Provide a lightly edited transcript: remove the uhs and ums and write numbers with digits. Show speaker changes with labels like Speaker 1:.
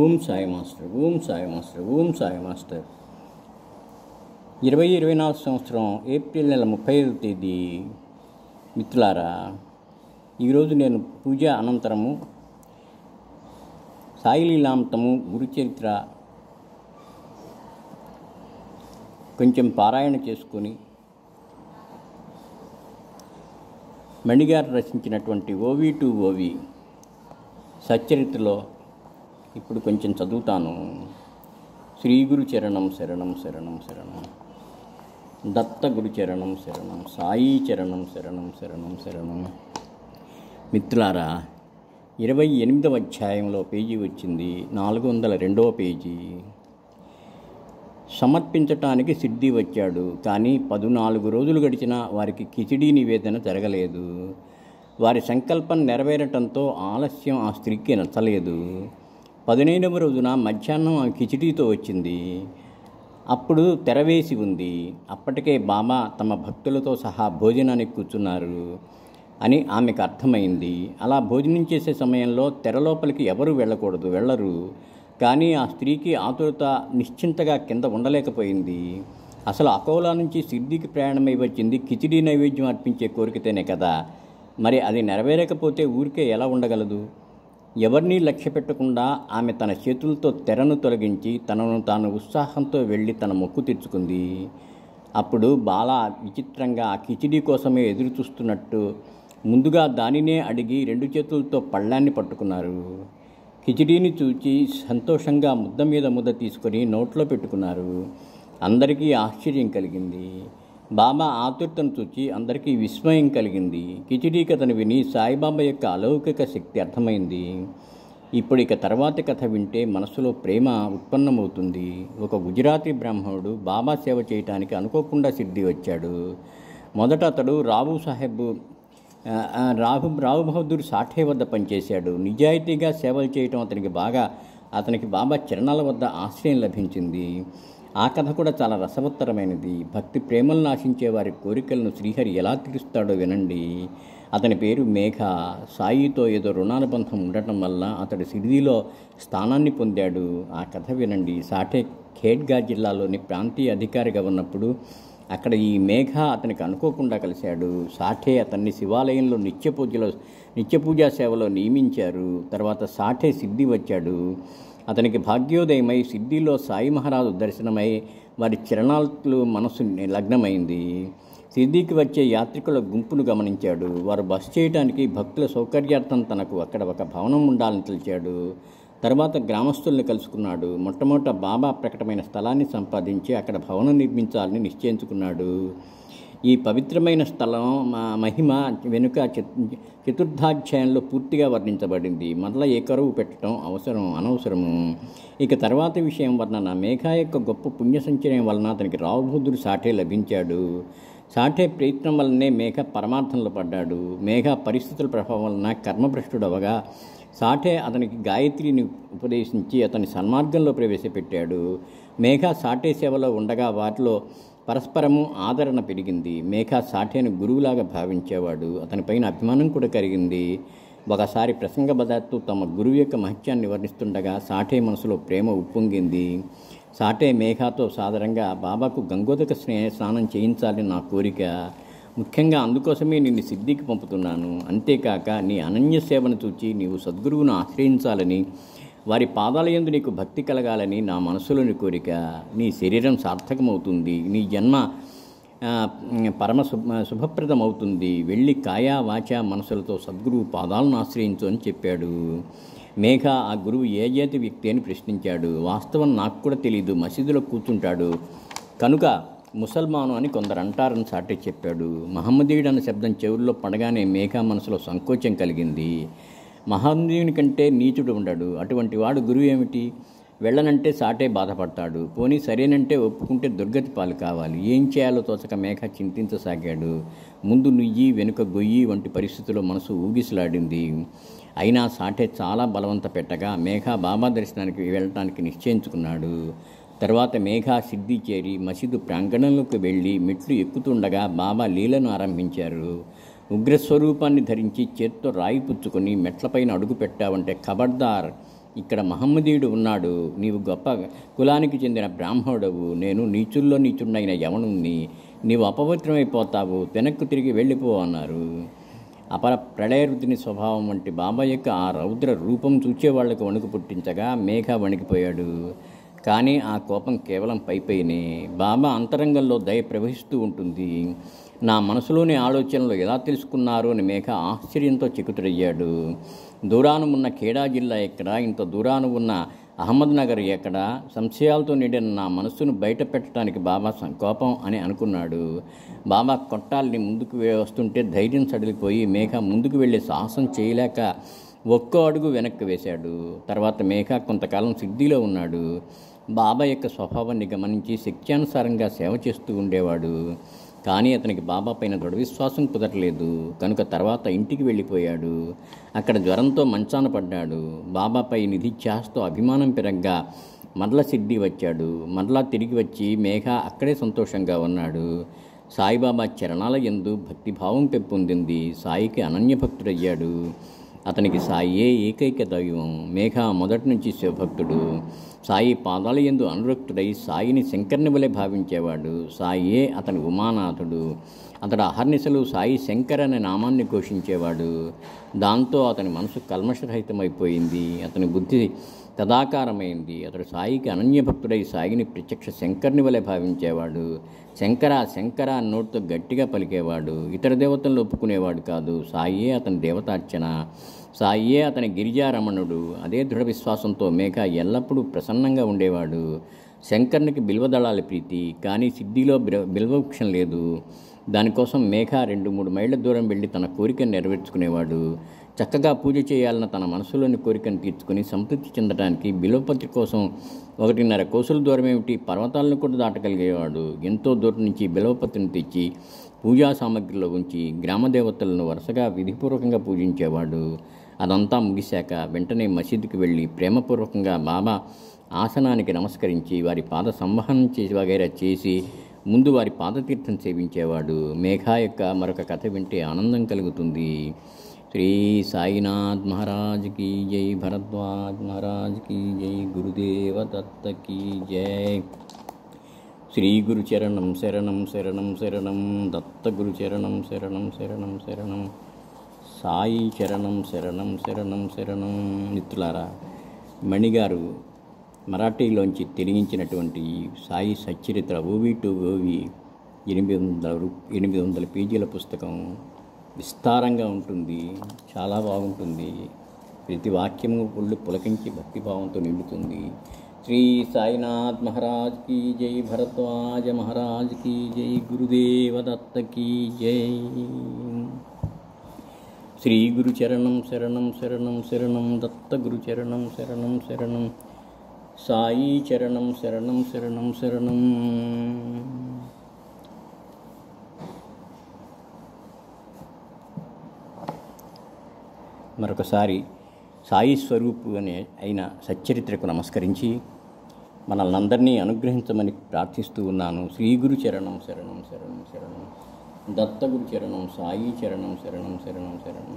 Speaker 1: Om Sai master, Om Sai master, Om Sai master. 2024 సంవత్సరం April నెల 35వ తేదీ. మిత్రులారా, ఈరోజు నేను పూజ అనంతరము సాయి లీలామృతము గురుచరిత్ర కొంచెం పారాయణ చేసుకొని మణిగారు రచించినటువంటి ఓవి టు ఓవి సచ్చరిత్రలో ఇప్పుడు కొంచెం చదువుతాను. శ్రీ గురు చరణం శరణం శరణం శరణం, దత్త గురు చరణం శరణం, సాయి చరణం శరణం శరణం శరణం. మిత్రులారా, 28వ అధ్యాయంలో పేజీ వచ్చింది, 402వ పేజీ. సమర్పించటానికి సిద్ధి వచ్చాడు, కానీ 14 రోజులు గడిచినా వారికి కిచిడీ నివేదన జరగలేదు. వారి సంకల్పం నెరవేరటంతో ఆలస్యం ఆ స్త్రీకి నచ్చలేదు. 15వ రోజున మధ్యాహ్నం ఆమె కిచిడీతో వచ్చింది. అప్పుడు తెరవేసి ఉంది. అప్పటికే బాబా తమ భక్తులతో సహా భోజనానికి కూర్చున్నారు అని ఆమెకు అర్థమైంది. అలా భోజనం చేసే సమయంలో తెరలోపలికి ఎవరు వెళ్ళరు. కానీ ఆ స్త్రీకి ఆతురత నిశ్చింతగా కింద ఉండలేకపోయింది. అసలు అకోలా నుంచి సిద్ధికి ప్రయాణమై వచ్చింది కిచిడీ నైవేద్యం అర్పించే కోరికతోనే కదా. మరి అది నెరవేరకపోతే ఊరికే ఎలా ఉండగలదు? ఎవరినీ లక్ష్య పెట్టకుండా ఆమె తన చేతులతో తెరను తొలగించి తనను తాను ఉత్సాహంతో వెళ్ళి తన మొక్కు తీర్చుకుంది. అప్పుడు బాల విచిత్రంగా ఆ కిచిడీ కోసమే ఎదురు చూస్తున్నట్టు ముందుగా దానినే అడిగి 2 చేతులతో పళ్ళాన్ని పట్టుకున్నారు. కిచిడీని చూచి సంతోషంగా ముద్ద మీద ముద్ద తీసుకొని నోట్లో పెట్టుకున్నారు. అందరికీ ఆశ్చర్యం కలిగింది. బాబా ఆతురతను చూచి అందరికీ విస్మయం కలిగింది. కిచిడీ కథను విని సాయిబాబా యొక్క అలౌకిక శక్తి అర్థమైంది. ఇప్పుడు ఇక తర్వాతి కథ వింటే మనసులో ప్రేమ ఉత్పన్నమవుతుంది. ఒక గుజరాతీ బ్రాహ్మణుడు బాబా సేవ చేయటానికి అనుకోకుండా సిద్ధి వచ్చాడు. మొదట అతడు రావు బహదూర్ సాఠే వద్ద పనిచేశాడు. నిజాయితీగా సేవలు చేయటం అతనికి బాబా చరణాల వద్ద ఆశ్రయం లభించింది. ఆ కథ కూడా చాలా రసవత్తరమైనది. భక్తి ప్రేమలను ఆశించే వారి కోరికలను శ్రీహరి ఎలా తీరుస్తాడో వినండి. అతని పేరు మేఘ. సాయితో ఏదో రుణానుబంధం ఉండటం వల్ల అతడు సిరిడిలో స్థానాన్ని పొందాడు. ఆ కథ వినండి. సాఠే ఖేడ్గా జిల్లాలోని ప్రాంతీయ అధికారిగా ఉన్నప్పుడు అక్కడ ఈ మేఘ అతనికి అనుకోకుండా కలిశాడు. సాఠే అతన్ని శివాలయంలో నిత్యపూజా సేవలో నియమించారు. తర్వాత సాఠే సిద్ధి వచ్చాడు. అతనికి భాగ్యోదయమై సిద్ధిలో సాయి మహారాజు దర్శనమై వారి చరణాలు మనసు లగ్నమైంది. సిద్ధికి వచ్చే యాత్రికుల గుంపును గమనించాడు. వారు బస చేయడానికి భక్తుల సౌకర్యార్థం తనకు అక్కడ ఒక భవనం ఉండాలని తెలిచాడు. తర్వాత గ్రామస్తుల్ని కలుసుకున్నాడు. మొట్టమొదట బాబా ప్రకటమైన స్థలాన్ని సంపాదించి అక్కడ భవనం నిర్మించాలని నిశ్చయించుకున్నాడు. ఈ పవిత్రమైన స్థలం మహిమ వెనుక చతుర్థాధ్యాయంలో పూర్తిగా వర్ణించబడింది. మరలా ఏ కరువు పెట్టడం అనవసరము. ఇక తర్వాత విషయం వర్ణన. మేఘ యొక్క గొప్ప పుణ్య సంచయం వలన అతనికి రావు బహదూర్ సాఠే లభించాడు. సాఠే ప్రయత్నం వల్లనే మేఘ పరమార్థంలో పడ్డాడు. మేఘ పరిస్థితుల ప్రభావం వలన కర్మభ్రష్టుడవగా సాఠే అతనికి గాయత్రిని ఉపదేశించి అతని సన్మార్గంలో ప్రవేశపెట్టాడు. మేఘ సాఠే సేవలో ఉండగా వారిలో పరస్పరము ఆదరణ పెరిగింది. మేఘ సాఠేను గురువులాగా భావించేవాడు. అతనిపైన అభిమానం కూడా కలిగింది. ఒకసారి ప్రసంగబదాత్తు తమ గురువు యొక్క మహత్యాన్ని వర్ణిస్తుండగా సాఠే మనసులో ప్రేమ ఉప్పొంగింది. సాఠే మేఘాతో సాదరంగా బాబాకు గంగోదక స్నానం చేయించాలని నా కోరిక. ముఖ్యంగా అందుకోసమే నిన్ను సిద్ధికి పంపుతున్నాను. అంతేకాక నీ అనన్య సేవను చూచి నీవు సద్గురువును ఆశ్రయించాలని, వారి పాదాల యందు నీకు భక్తి కలగాలని నా మనసులోని కోరిక. నీ శరీరం సార్థకమవుతుంది. నీ జన్మ పరమ శుభప్రదమవుతుంది. వెళ్ళి కాయా వాచ మనసులతో సద్గురువు పాదాలను ఆశ్రయించు అని చెప్పాడు. మేఘ ఆ గురువు ఏ జాతి వ్యక్తి అని ప్రశ్నించాడు. వాస్తవం నాకు కూడా తెలీదు, మసీదులో కూర్చుంటాడు కనుక ముసల్మాను అని కొందరు అంటారని సాటే చెప్పాడు. మహమ్మదీయుడు అన్న శబ్దం చెవుల్లో పడగానే మేఘ మనసులో సంకోచం కలిగింది. మహమ్మదీయుని కంటే నీచుడు ఉండడు. అటువంటి వాడు గురువు ఏమిటి? వెళ్ళనంటే సాటే బాధపడతాడు. పోనీ సరేనంటే ఒప్పుకుంటే దుర్గతి పాలు కావాలి. ఏం చేయాలో తోచక మేఘ చింతించసాగాడు. ముందు నుయ్యి వెనుక గొయ్యి వంటి పరిస్థితుల్లో మనసు ఊగిసలాడింది. అయినా సాటే చాలా బలవంత పెట్టగా మేఘ బాబా దర్శనానికి వెళ్ళటానికి నిశ్చయించుకున్నాడు. తర్వాత మేఘ సిద్ధి చేరి మసీదు ప్రాంగణంలోకి వెళ్ళి మెట్లు ఎక్కుతుండగా బాబా లీలను ఆరంభించారు. ఉగ్రస్వరూపాన్ని ధరించి చేత్తో రాయి పుచ్చుకొని మెట్లపైన అడుగు పెట్టావంటే ఖబర్దార్ ఇక్కడ మహమ్మదీయుడు ఉన్నాడు, నీవు గొప్ప కులానికి చెందిన బ్రాహ్మణుడవు, నేను నీచుల్లో నీచుండైన యవనుణ్ణి, నీవు అపవిత్రమైపోతావు, వెనక్కు తిరిగి వెళ్ళిపో అన్నారు. అపర ప్రళయరుద్ధిని స్వభావం వంటి బాబా యొక్క ఆ రౌద్ర రూపం చూచేవాళ్లకు వణుకు పుట్టించగా మేఘ వణికిపోయాడు. కానీ ఆ కోపం కేవలం పైపైనే. బాబా అంతరంగంలో దయ ప్రవహిస్తూ ఉంటుంది. నా మనసులోని ఆలోచనలు ఎలా తెలుసుకున్నారు అని మేఘ ఆశ్చర్యంతో చకితుడయ్యాడు. దూరాన ఉన్న ఖేడా జిల్లా ఎక్కడ, ఇంత దూరాన ఉన్న అహ్మద్నగర్ ఎక్కడ, సంశయాలతో నిండిన నా మనస్సును బయట పెట్టడానికి బాబా కోపం అని అనుకున్నాడు. బాబా కొట్టాలని ముందుకు వస్తుంటే ధైర్యం సడిలిపోయి మేఘ ముందుకు వెళ్ళే సాహసం చేయలేక ఒక్కో అడుగు వెనక్కి వేశాడు. తర్వాత మేఘ కొంతకాలం సిద్ధిలో ఉన్నాడు. బాబా యొక్క స్వభావాన్ని గమనించి శక్త్యానుసారంగా సేవ చేస్తూ ఉండేవాడు. కానీ అతనికి బాబా పైన దృఢ విశ్వాసం కుదరలేదు కనుక తర్వాత ఇంటికి వెళ్ళిపోయాడు. అక్కడ జ్వరంతో మంచాన పడ్డాడు. బాబాపై నిధిధ్యాసతో అభిమానం పెరగ్గా మరల సిద్ధి వచ్చాడు. మరలా తిరిగి వచ్చి మేఘ అక్కడే సంతోషంగా ఉన్నాడు. సాయిబాబా చరణాల యందు భక్తిభావం పెంపొందింది. సాయికి అనన్యభక్తుడయ్యాడు. అతనికి సాయియే ఏకైక దైవం. మేఘ మొదటి నుంచి శివభక్తుడు. సాయి పాదాల యందు అనురక్తుడై సాయిని శంకర్ని వలె భావించేవాడు. సాయియే అతని ఉమానాథుడు. అతడు అహర్నిశలు సాయి శంకర్ అనే నామాన్ని ఘోషించేవాడు. దాంతో అతని మనసు కల్మషరహితమైపోయింది. అతని బుద్ధి తదాకారమైంది. అతడు సాయికి అనన్యభక్తుడై సాయిని ప్రత్యక్ష శంకర్ని వలె భావించేవాడు. శంకర శంకర నోటితో గట్టిగా పలికేవాడు. ఇతర దేవతలను ఒప్పుకునేవాడు కాదు. సాయియే అతని దేవతార్చన. సాయియే అతని గిరిజారమణుడు. అదే దృఢ విశ్వాసంతో మేఘ ఎల్లప్పుడూ ప్రసన్నంగా ఉండేవాడు. శంకర్నికి బిల్వదళాల ప్రీతి, కానీ సిద్ధిలో బిల్వవృక్షం లేదు. దానికోసం మేఘ 2-3 మైళ్ళ దూరం వెళ్ళి తన కోరికను నెరవేర్చుకునేవాడు. చక్కగా పూజ చేయాలన్న తన మనసులోని కోరికను తీర్చుకుని సంతృప్తి చెందడానికి బిల్వపత్రి కోసం 1.5 కోసుల దూరం ఏమిటి, పర్వతాలను కూడా దాటగలిగేవాడు. ఎంతో దూరం నుంచి బిల్వపత్రిని తెచ్చి పూజా సామగ్రిలో ఉంచి గ్రామదేవతలను వరుసగా విధిపూర్వకంగా పూజించేవాడు. అదంతా ముగిశాక వెంటనే మసీదుకి వెళ్ళి ప్రేమపూర్వకంగా బాబా ఆసనానికి నమస్కరించి వారి పాద సంవహనం చేసి వగైరా చేసి ముందు వారి పాదతీర్థం సేవించేవాడు. మేఘా యొక్క మరొక కథ వింటే ఆనందం కలుగుతుంది. శ్రీ సాయినాథ్ మహారాజ్ కీ జై, భరద్వాజ్ మహారాజ్ కీ జై, గురుదేవ దత్త కీ జై. శ్రీ గురు చరణం శరణం శరణం శరణం, దత్త గురు చరణం శరణం శరణం శరణం, సాయి చరణం శరణం శరణం శరణం. మిత్రులారా, మణిగారు మరాఠీలోంచి తిరిగించినటువంటి సాయి సచ్చరిత్ర ఓవి టు ఓవి 800 పేజీల పుస్తకం విస్తారంగా ఉంటుంది. చాలా బాగుంటుంది. ప్రతి వాక్యము ఒళ్ళు పులకించి భక్తిభావంతో నిండుతుంది. శ్రీ సాయినాథ్ మహారాజ్ కీ జై, భరద్వాజ మహారాజ్ కీ జై, గురుదేవ దత్త కీ జై. శ్రీ గురు చరణం శరణం శరణం శరణం, దత్త గురు చరణం శరణం శరణం, సాయి చరణం శరణం శరణం శరణం. మరొకసారి సాయి స్వరూపు అయిన సచ్చరిత్రకు నమస్కరించి మనల్ని అందరినీ అనుగ్రహించమని ప్రార్థిస్తూ ఉన్నాను. శ్రీ గురు చరణం శరణం శరణం శరణం, దత్త గురు చరణం, సాయి చరణం శరణం శరణం శరణం.